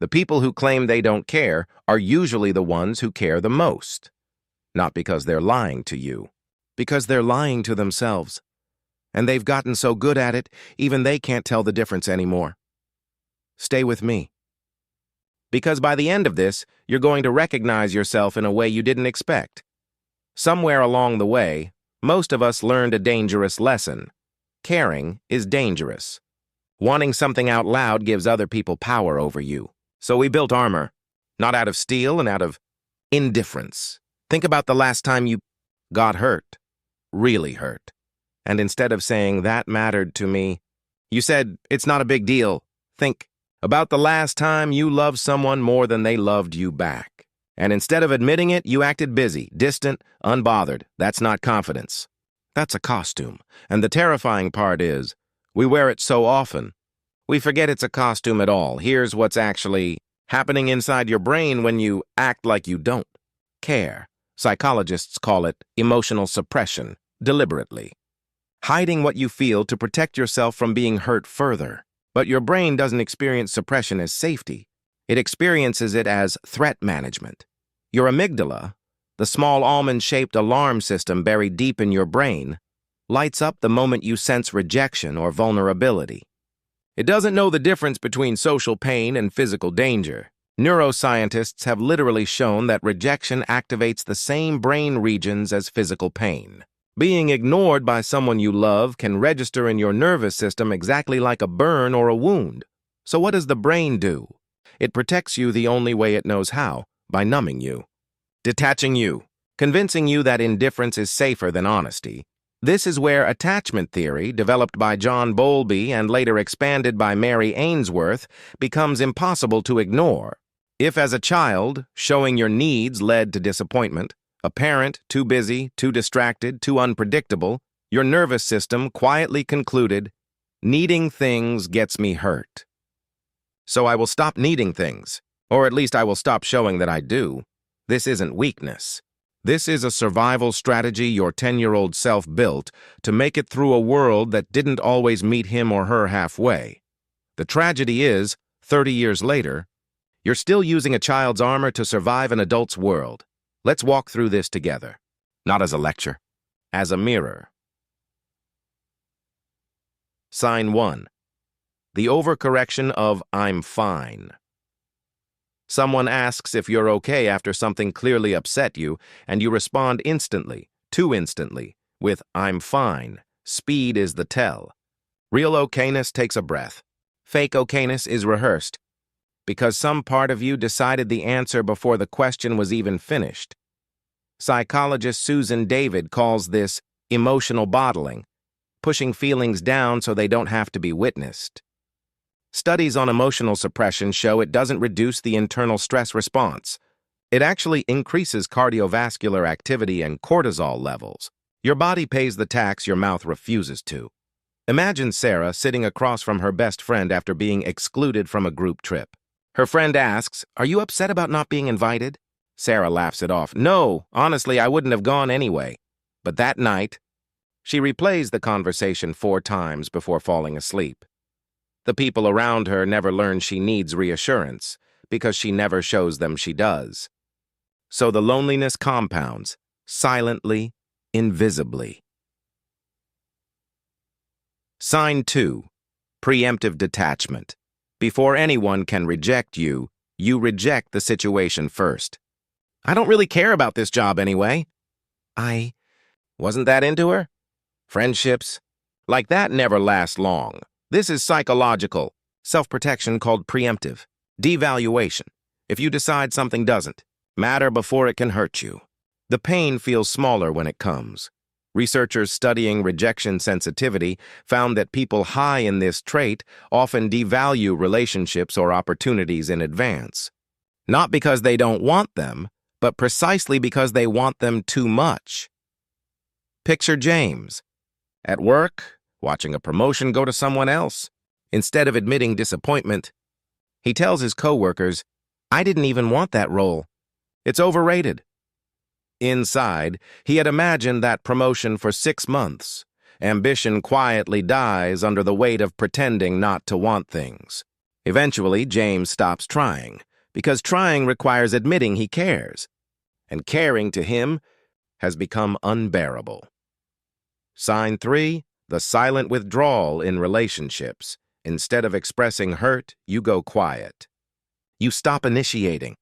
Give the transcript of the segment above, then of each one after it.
The people who claim they don't care are usually the ones who care the most. Not because they're lying to you, because they're lying to themselves. And they've gotten so good at it, even they can't tell the difference anymore. Stay with me. Because by the end of this, you're going to recognize yourself in a way you didn't expect. Somewhere along the way, most of us learned a dangerous lesson. Caring is dangerous. Wanting something out loud gives other people power over you. So we built armor, not out of steel and out of indifference. Think about the last time you got hurt, really hurt. And instead of saying, that mattered to me, you said, it's not a big deal. Think about the last time you loved someone more than they loved you back. And instead of admitting it, you acted busy, distant, unbothered. That's not confidence. That's a costume. And the terrifying part is, we wear it so often, we forget it's a costume at all. Here's what's actually happening inside your brain when you act like you don't care. Psychologists call it emotional suppression, deliberately. Hiding what you feel to protect yourself from being hurt further. But your brain doesn't experience suppression as safety. It experiences it as threat management. Your amygdala, the small almond-shaped alarm system buried deep in your brain, lights up the moment you sense rejection or vulnerability. It doesn't know the difference between social pain and physical danger. Neuroscientists have literally shown that rejection activates the same brain regions as physical pain. Being ignored by someone you love can register in your nervous system exactly like a burn or a wound. So what does the brain do? It protects you the only way it knows how, by numbing you, detaching you, convincing you that indifference is safer than honesty. This is where attachment theory, developed by John Bowlby and later expanded by Mary Ainsworth, becomes impossible to ignore. If as a child, showing your needs led to disappointment, a parent too busy, too distracted, too unpredictable, your nervous system quietly concluded, needing things gets me hurt. So I will stop needing things, or at least I will stop showing that I do. This isn't weakness. This is a survival strategy your 10-year-old self built to make it through a world that didn't always meet him or her halfway. The tragedy is, 30 years later, you're still using a child's armor to survive an adult's world. Let's walk through this together. Not as a lecture, as a mirror. Sign 1. The overcorrection of I'm fine. Someone asks if you're okay after something clearly upset you, and you respond instantly, too instantly, with I'm fine. Speed is the tell. Real okayness takes a breath. Fake okayness is rehearsed, because some part of you decided the answer before the question was even finished. Psychologist Susan David calls this emotional bottling, pushing feelings down so they don't have to be witnessed. Studies on emotional suppression show it doesn't reduce the internal stress response. It actually increases cardiovascular activity and cortisol levels. Your body pays the tax your mouth refuses to. Imagine Sarah sitting across from her best friend after being excluded from a group trip. Her friend asks, "Are you upset about not being invited?" Sarah laughs it off. "No, honestly, I wouldn't have gone anyway." But that night, she replays the conversation 4 times before falling asleep. The people around her never learn she needs reassurance because she never shows them she does. So the loneliness compounds, silently, invisibly. Sign 2. Preemptive detachment. Before anyone can reject you, you reject the situation first. "I don't really care about this job anyway." "I wasn't that into her." Friendships like that never last long. This is psychological self-protection called preemptive devaluation. If you decide something doesn't matter before it can hurt you, the pain feels smaller when it comes. Researchers studying rejection sensitivity found that people high in this trait often devalue relationships or opportunities in advance. Not because they don't want them, but precisely because they want them too much. Picture James at work, watching a promotion go to someone else. Instead of admitting disappointment, he tells his coworkers, "I didn't even want that role. It's overrated." Inside, he had imagined that promotion for 6 months. Ambition quietly dies under the weight of pretending not to want things. Eventually, James stops trying, because trying requires admitting he cares, and caring to him has become unbearable. Sign 3, the silent withdrawal in relationships. Instead of expressing hurt, you go quiet. You stop initiating.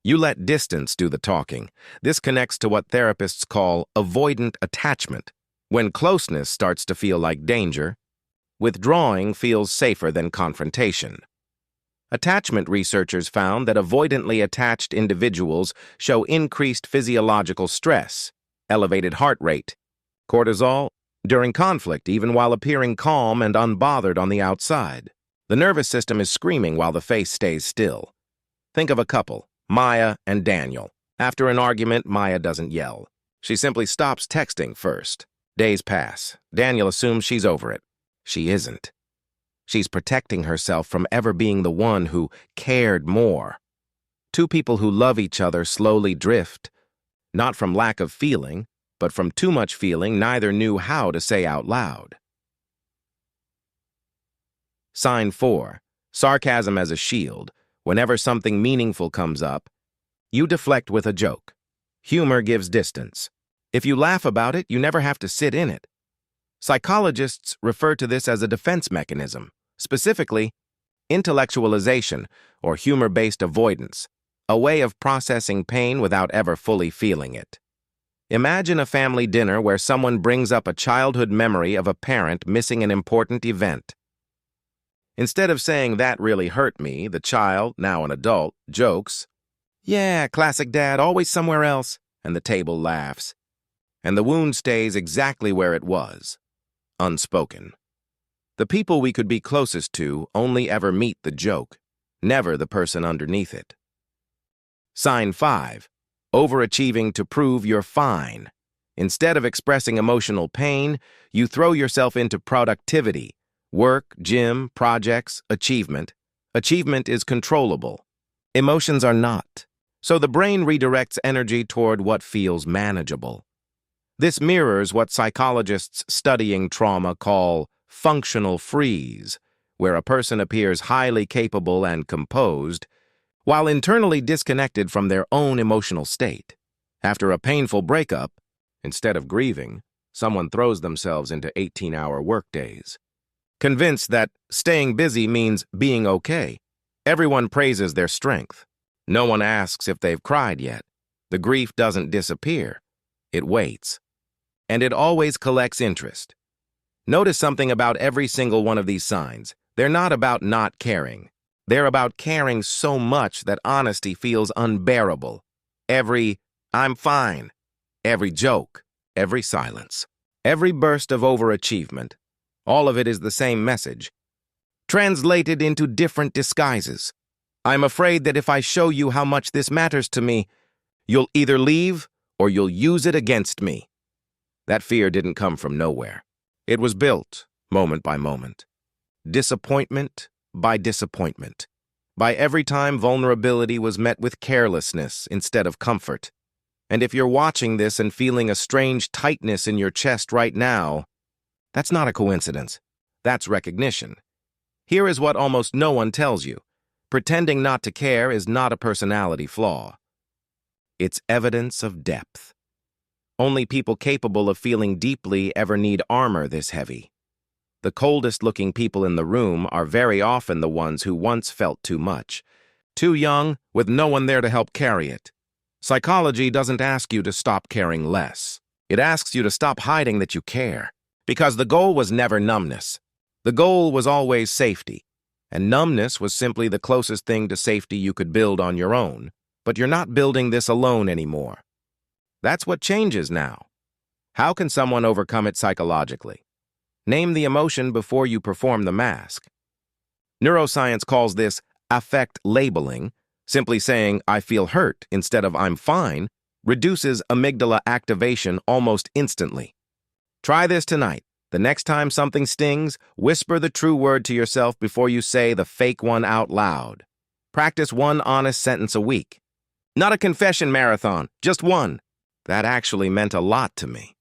You let distance do the talking. This connects to what therapists call avoidant attachment. When closeness starts to feel like danger, withdrawing feels safer than confrontation. Attachment researchers found that avoidantly attached individuals show increased physiological stress, elevated heart rate, cortisol, during conflict, even while appearing calm and unbothered on the outside. The nervous system is screaming while the face stays still. Think of a couple, Maya and Daniel. After an argument, Maya doesn't yell. She simply stops texting first. Days pass. Daniel assumes she's over it. She isn't. She's protecting herself from ever being the one who cared more. Two people who love each other slowly drift, not from lack of feeling, but from too much feeling neither knew how to say out loud. Sign 4, sarcasm as a shield. Whenever something meaningful comes up, you deflect with a joke. Humor gives distance. If you laugh about it, you never have to sit in it. Psychologists refer to this as a defense mechanism, specifically, intellectualization or humor-based avoidance, a way of processing pain without ever fully feeling it. Imagine a family dinner where someone brings up a childhood memory of a parent missing an important event. Instead of saying, "That really hurt me," the child, now an adult, jokes, "Yeah, classic dad, always somewhere else," and the table laughs. And the wound stays exactly where it was, unspoken. The people we could be closest to only ever meet the joke, never the person underneath it. Sign 5, overachieving to prove you're fine. Instead of expressing emotional pain, you throw yourself into productivity. Work, gym, projects, achievement. Achievement is controllable. Emotions are not. So the brain redirects energy toward what feels manageable. This mirrors what psychologists studying trauma call functional freeze, where a person appears highly capable and composed, while internally disconnected from their own emotional state. After a painful breakup, instead of grieving, someone throws themselves into 18-hour workdays. Convinced that staying busy means being okay, everyone praises their strength. No one asks if they've cried yet. The grief doesn't disappear. It waits. And it always collects interest. Notice something about every single one of these signs. They're not about not caring. They're about caring so much that honesty feels unbearable. Every "I'm fine," every joke, every silence, every burst of overachievement, all of it is the same message, translated into different disguises. I'm afraid that if I show you how much this matters to me, you'll either leave or you'll use it against me. That fear didn't come from nowhere. It was built, moment by moment. Disappointment by disappointment. By every time vulnerability was met with carelessness instead of comfort. And if you're watching this and feeling a strange tightness in your chest right now, that's not a coincidence. That's recognition. Here is what almost no one tells you. Pretending not to care is not a personality flaw. It's evidence of depth. Only people capable of feeling deeply ever need armor this heavy. The coldest-looking people in the room are very often the ones who once felt too much. Too young, with no one there to help carry it. Psychology doesn't ask you to stop caring less. It asks you to stop hiding that you care. Because the goal was never numbness. The goal was always safety. And numbness was simply the closest thing to safety you could build on your own. But you're not building this alone anymore. That's what changes now. How can someone overcome it psychologically? Name the emotion before you perform the mask. Neuroscience calls this affect labeling. Simply saying, "I feel hurt," instead of "I'm fine," reduces amygdala activation almost instantly. Try this tonight. The next time something stings, whisper the true word to yourself before you say the fake one out loud. Practice one honest sentence a week. Not a confession marathon, just one. That actually meant a lot to me.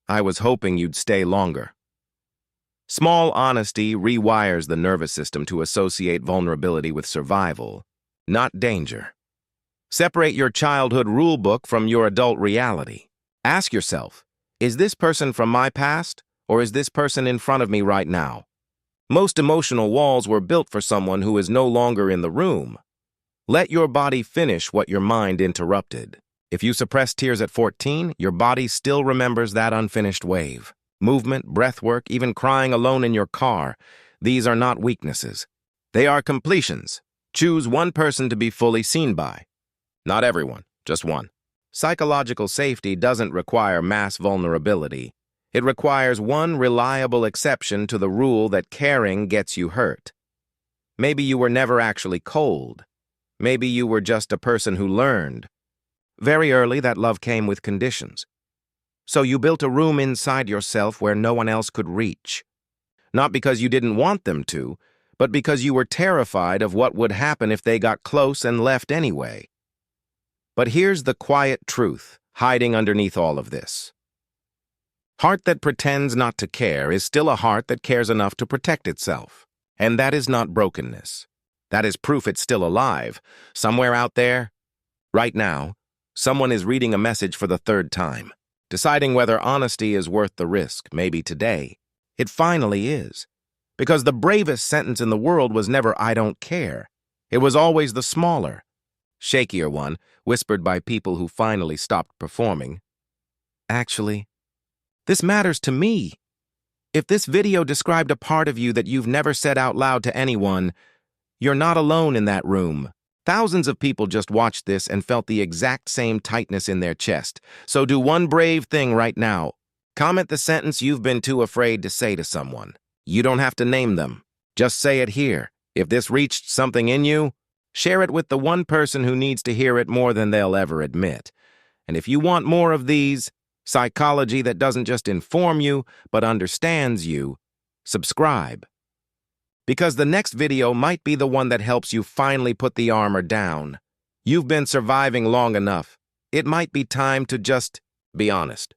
I was hoping you'd stay longer. Small honesty rewires the nervous system to associate vulnerability with survival, not danger. Separate your childhood rulebook from your adult reality. Ask yourself, is this person from my past, or is this person in front of me right now? Most emotional walls were built for someone who is no longer in the room. Let your body finish what your mind interrupted. If you suppress tears at 14, your body still remembers that unfinished wave. Movement, breath work, even crying alone in your car, these are not weaknesses. They are completions. Choose one person to be fully seen by. Not everyone, just one. Psychological safety doesn't require mass vulnerability. It requires one reliable exception to the rule that caring gets you hurt. Maybe you were never actually cold. Maybe you were just a person who learned. Very early, that love came with conditions. So you built a room inside yourself where no one else could reach. Not because you didn't want them to, but because you were terrified of what would happen if they got close and left anyway. But here's the quiet truth hiding underneath all of this. Heart that pretends not to care is still a heart that cares enough to protect itself. And that is not brokenness. That is proof it's still alive. Somewhere out there, right now, someone is reading a message for the third time, deciding whether honesty is worth the risk, maybe today. It finally is. Because the bravest sentence in the world was never, "I don't care." It was always the smaller, shakier one, whispered by people who finally stopped performing. Actually, this matters to me. If this video described a part of you that you've never said out loud to anyone, you're not alone in that room. Thousands of people just watched this and felt the exact same tightness in their chest. So do one brave thing right now. Comment the sentence you've been too afraid to say to someone. You don't have to name them. Just say it here. If this reached something in you, share it with the one person who needs to hear it more than they'll ever admit. And if you want more of these, psychology that doesn't just inform you, but understands you, subscribe. Because the next video might be the one that helps you finally put the armor down. You've been surviving long enough. It might be time to just be honest.